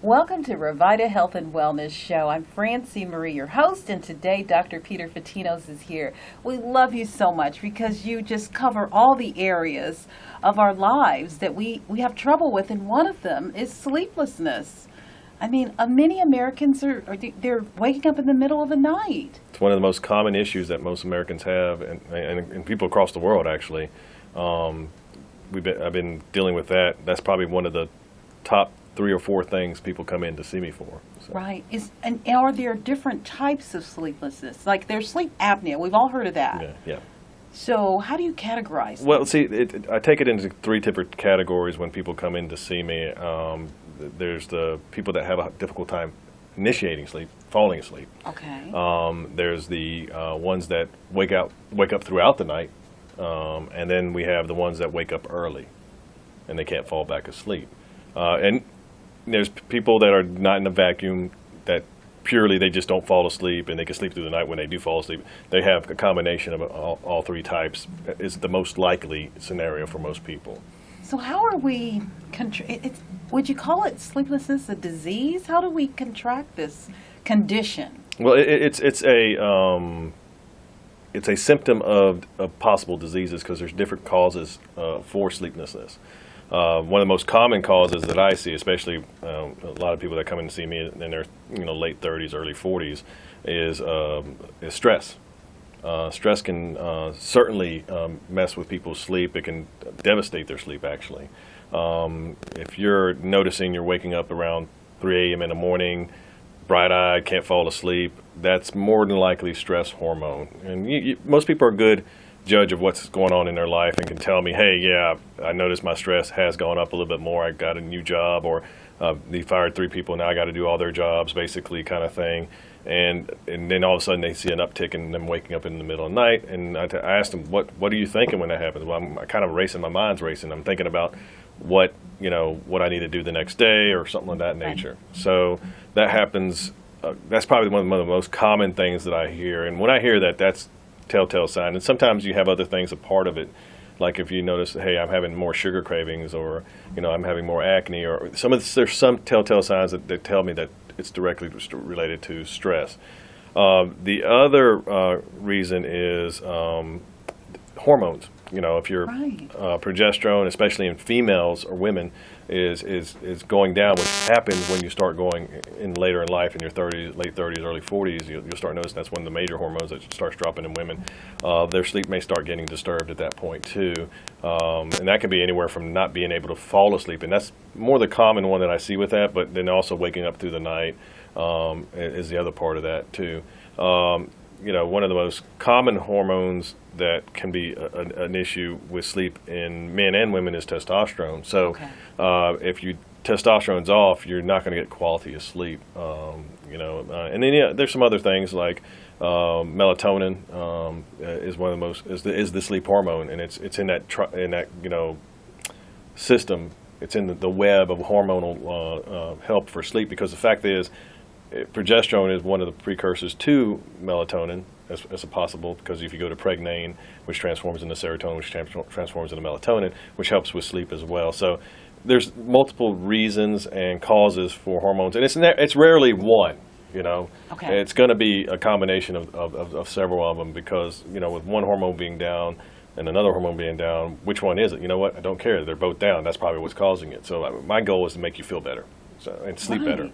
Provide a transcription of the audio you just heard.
Welcome to Revita Health and Wellness Show. I'm Francie Marie, your host, and today Dr. Peter Fatinos is here. We love you so much because you just cover all the areas of our lives that we have trouble with, and one of them is sleeplessness. I mean, many Americans they're waking up in the middle of the night. It's one of the most common issues that most Americans have, and people across the world actually. I've been dealing with that. That's probably one of the top 3 or 4 things people come in to see me for. So. Right. And are there different types of sleeplessness? Like there's sleep apnea. We've all heard of that. Yeah. So how do you categorize that? Well, see, I take it into 3 different categories when people come in to see me. There's the people that have a difficult time initiating sleep, falling asleep. Okay. There's the ones that wake up throughout the night, and then we have the ones that wake up early, and they can't fall back asleep. And there's people that are not in a vacuum, that purely they just don't fall asleep and they can sleep through the night when they do fall asleep. They have a combination of all 3 types is the most likely scenario for most people. So how are we, would you call it sleeplessness a disease? How do we contract this condition? Well, it's a symptom of possible diseases because there's different causes for sleeplessness. One of the most common causes that I see, especially a lot of people that come in to see me in their late 30s, early 40s, is stress. Stress can certainly mess with people's sleep. It can devastate their sleep, actually. If you're noticing you're waking up around 3 a.m. in the morning, bright-eyed, can't fall asleep, that's more than likely stress hormone. And most people are good judge of what's going on in their life and can tell me, hey, yeah, I noticed my stress has gone up a little bit more. I got a new job, or they fired 3 people, now I got to do all their jobs, basically, kind of thing. And then all of a sudden they see an uptick in them waking up in the middle of the night. And I asked them, what are you thinking when that happens? Well, I'm kind of racing. My mind's racing. I'm thinking about what I need to do the next day or something of that nature. So that happens. That's probably one of the most common things that I hear. And when I hear that, that's telltale sign. And sometimes you have other things a part of it, like if you notice, hey, I'm having more sugar cravings, or I'm having more acne, or there's some telltale signs that tell me that it's directly related to stress. The other reason is hormones. If your progesterone, especially in females or women, is going down, which happens when you start going in later in life, in your 30s, late 30s, early 40s, you'll start noticing that's one of the major hormones that starts dropping in women. Their sleep may start getting disturbed at that point too, and that can be anywhere from not being able to fall asleep, and that's more the common one that I see with that. But then also waking up through the night is the other part of that too. One of the most common hormones that can be an issue with sleep in men and women is testosterone. So if testosterone's off, you're not going to get quality of sleep. And then there's some other things like melatonin is one of the most is the sleep hormone, and it's in that system. It's in the web of hormonal help for sleep, because the fact is, progesterone is one of the precursors to melatonin as a possible, because if you go to pregnane, which transforms into serotonin, which transforms into melatonin, which helps with sleep as well. So there's multiple reasons and causes for hormones, and it's rarely one. It's going to be a combination of several of them, because with one hormone being down and another hormone being down, which one is it? You know what? I don't care. They're both down. That's probably what's causing it. So my goal is to make you feel better and sleep better.